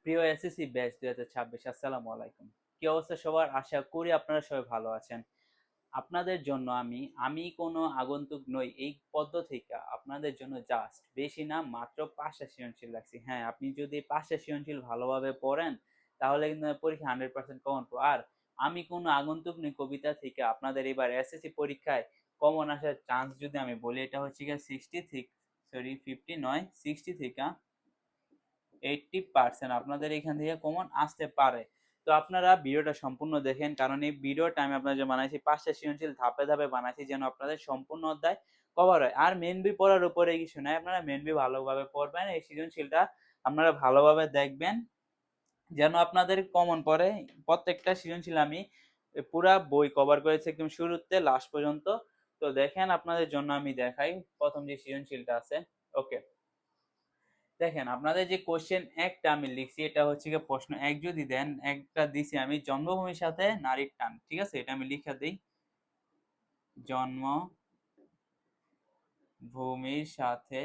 প্রিয় SSC batch 2026, আসসালামু আলাইকুম। কি অবস্থা সবার? আশা করি আপনারা সবাই ভালো আছেন। আপনাদের জন্য আমি কোনো আগন্তুক নই এই পদ্ম থেকে আপনাদের জন্য জাস্ট বেশি না মাত্র ৫টা সৃজনশীল রাখছি। হ্যাঁ, আপনি যদি ৫টা সৃজনশীল ভালোভাবে পড়েন তাহলে কিন্তু পরীক্ষায় 100% কমন পাবো। আর আমি কোনো আগন্তুক নই কবিতা থেকে আপনাদের এবার এসএসসি পরীক্ষায় কমন আসার চান্স যদি আমি বলি, এটা হচ্ছে গিয়ে 50 নয় 60 থেকে 80% আপনাদের এখান থেকে কমন আসতে পারে। তো আপনারা ভিডিওটা সম্পূর্ণ দেখেন, কারণ এই ভিডিওটা আমি আপনাদের জন্য বানাইছি 5টা সৃজনশীল ধাপে ধাপে বানাইছি যেন আপনাদের সম্পূর্ণ অধ্যায় কভার হয়। আর মেন বই পড়ার উপরে কিছু নাই, আপনারা মেন বই ভালোভাবে পড়বেন, এই সৃজনশীলটা আপনারা ভালোভাবে দেখবেন যেন আপনাদের কমন পড়ে। প্রত্যেকটা সৃজনশীল আমি পুরা বই কভার করেছি একদম শুরুতে লাস্ট পর্যন্ত। তো দেখেন, আপনাদের জন্য আমি দেখাই প্রথম যে সৃজনশীলটা আছে। ওকে, দেখেন আপনাদের যে কোশ্চেন একটা আমি লিখছি, এটা হচ্ছে গিয়ে প্রশ্ন এক যদি দেন, একটা দিছি আমি জন্মভূমির সাথে নারীর টান। ঠিক আছে, এটা আমি লিখে দিই, জন্মভূমির সাথে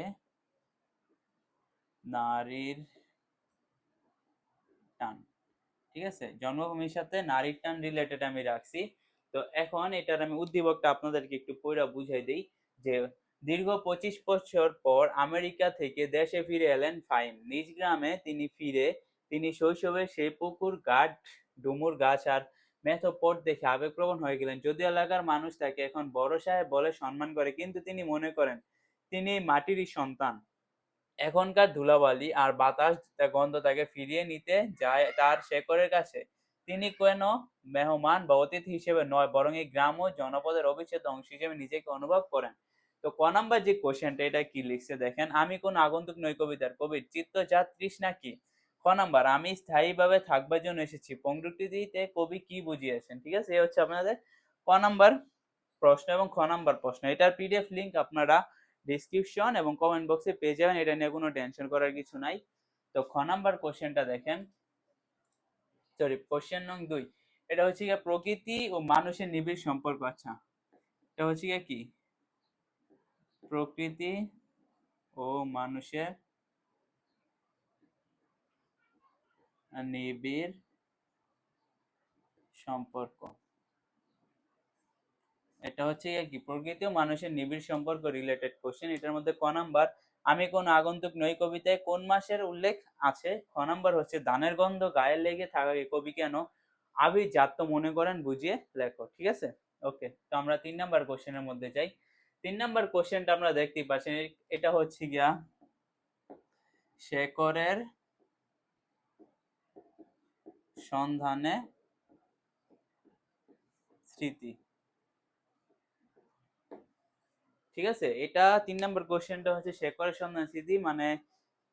নারীর টান। ঠিক আছে, জন্মভূমির সাথে নারীর টান রিলেটেড আমি রাখছি। তো এখন এটার আমি উদ্দীপকটা আপনাদেরকে একটু পড়া বুঝাই দিই যে দীর্ঘ 25 বছর পর আমেরিকা থেকে দেশে ফিরে এলেন ফাহিম। নিজ গ্রামে তিনি শৈশবে সেই পুকুর ঘাট, ডুমুর গাছ আর মেথোপট দেখে আবেগপ্রবণ হয়ে গেলেন। যদিও এলাকার মানুষ তাকে এখন বড় সাহেব বলে সম্মান করে, কিন্তু তিনি মনে করেন তিনি মাটিরই সন্তান। এখনকার ধুলাবালি আর বাতাস গন্ধ তাকে ফিরিয়ে নিতে যায় তার শেকড়ের কাছে। তিনি কেন মেহমান বা অতিথি হিসেবে নয়, বরং এই গ্রাম ও জনপদের অবিচ্ছেদ্য অংশ হিসেবে নিজেকে অনুভব করেন। তো ক নাম্বার যে কোশ্চেনটা, এটা কি লিখছে দেখেন, আমি কোন আগন্তুক নই কবিতার কবির চিত্তজাত তৃষ্ণা কি। খ নাম্বার, আমি স্থায়ীভাবে থাকবার জন্য এসেছি প্রকৃতিতে কবি কি বুঝিয়েছেন। ঠিক আছে, এই হচ্ছে আপনাদের ক নাম্বার প্রশ্ন এবং খ নাম্বার প্রশ্ন। এটার পিডিএফ লিংক আপনারা ডিসক্রিপশন এবং কমেন্ট বক্সে পেয়ে যাবেন, এটা নিয়ে কোনো টেনশন করার কিছু নাই। তো খ নাম্বার কোশ্চেনটা দেখেন, সরি কোশ্চেন নং 2, এটা হচ্ছে গিয়ে প্রকৃতি ও মানুষের নিবিড় সম্পর্ক। আচ্ছা, এটা হচ্ছে গিয়ে কি, প্রকৃতি ও মানুষের নিবিড় সম্পর্ক। এটা হচ্ছে কি, প্রকৃতি ও মানুষের নিবিড় সম্পর্ক রিলেটেড কোশ্চেন। এটার মধ্যে ক নাম্বার, আমি কোন আগন্তুক নই কবিতায় কোন মাসের উল্লেখ আছে। খ নাম্বার হচ্ছে, ধানের গন্ধ গায়ে লেগে থাকাকে কবি কেন আভিজাত্য মনে করেন, বুঝিয়ে লেখো। ঠিক আছে, ওকে। তো আমরা 3 নাম্বার কোশ্চেনের মধ্যে যাই। 3 নাম্বার কোশ্চেনটা আমরা দেখতেই পাচ্ছেন, এটা হচ্ছে গিয়া শেকরের সন্ধানে স্মৃতি। ঠিক আছে, এটা 3 নাম্বার কোশ্চেনটা হচ্ছে শেকরের সন্ধান স্মৃতি, মানে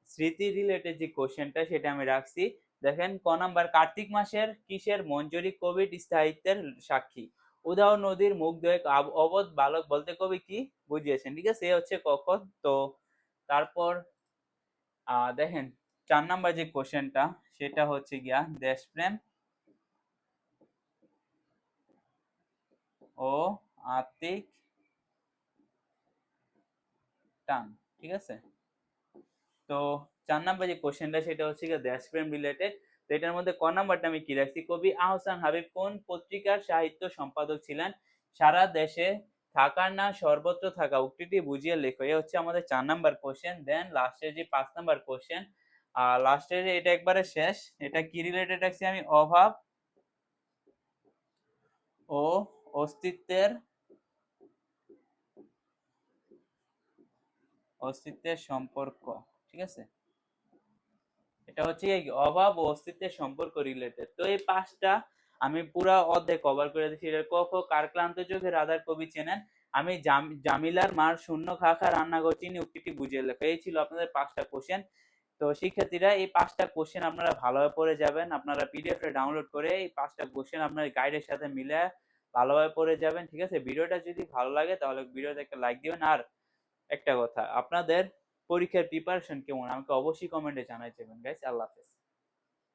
স্মৃতি রিলেটেড যে কোশ্চেনটা সেটা আমি রাখছি। দেখেন ক নাম্বার, কার্তিক মাসের কিসের মঞ্জরি কবির স্থায়িত্বের সাক্ষী। উদাহরণ, নদীর মুখ ধুয়ে অবধ বালক বলতে কবি কি বুঝিয়েছেন। ঠিক আছে, এ হচ্ছে কখন। তো তারপর দেখেন 4 নাম্বার যে কোশ্চেনটা, সেটা হচ্ছে গিয়া দেশপ্রেম ও আত্মিক টান। ঠিক আছে, তো 4 নাম্বার যে কোশ্চেনটা সেটা হচ্ছে গিয়ে দেশপ্রেম রিলেটেড। তো এটার মধ্যে ক নাম্বারটা আমি কি রাখছি, কবি আহসান হাবিব কোন পত্রিকার সাহিত্য সম্পাদক ছিলেন। সারা দেশে থাকার না সর্বত্র থাকা, উক্তিটি বুঝিয়ে লেখো। এই হচ্ছে আমাদের 4 নাম্বার কোশ্চেন। দেন লাস্টের যে 5 নাম্বার কোশ্চেন, লাস্টের এটা একবারে শেষ, এটা কি রিলেটেড রাখছি আমি, অভাব ও অস্তিত্বের অস্তিত্বের সম্পর্ক। ঠিক আছে, এটা হচ্ছে কি, অভাব ও অস্তিত্বের সম্পর্ক রিলেটেড। তো এই 5টা আমি পুরা অধ্যায় কভার করে দিচ্ছি। এটা ক খ, কার ক্লান্ত চোখে রাধার কবি চেনেন, আমি জামিলার মার শূন্য খা খা রান্নাঘর চিনি, উক্তিটি বুঝিয়ে লেখা। এই ছিল আপনাদের 5টা কোশ্চেন। তো শিক্ষার্থীরা এই 5টা কোশ্চেন আপনারা ভালোভাবে পড়ে যাবেন, আপনারা পিডিএফ টা ডাউনলোড করে এই 5টা কোশ্চেন আপনার গাইডের সাথে মিলে ভালোভাবে পড়ে যাবেন। ঠিক আছে, ভিডিওটা যদি ভালো লাগে তাহলে ভিডিওতে একটা লাইক দিবেন। আর একটা কথা, আপনাদের পরীক্ষার প্রিপারেশন কেমন আমাকে অবশ্যই কমেন্টে জানাই দেবেন গাইস। আল্লাহ হাফেজ।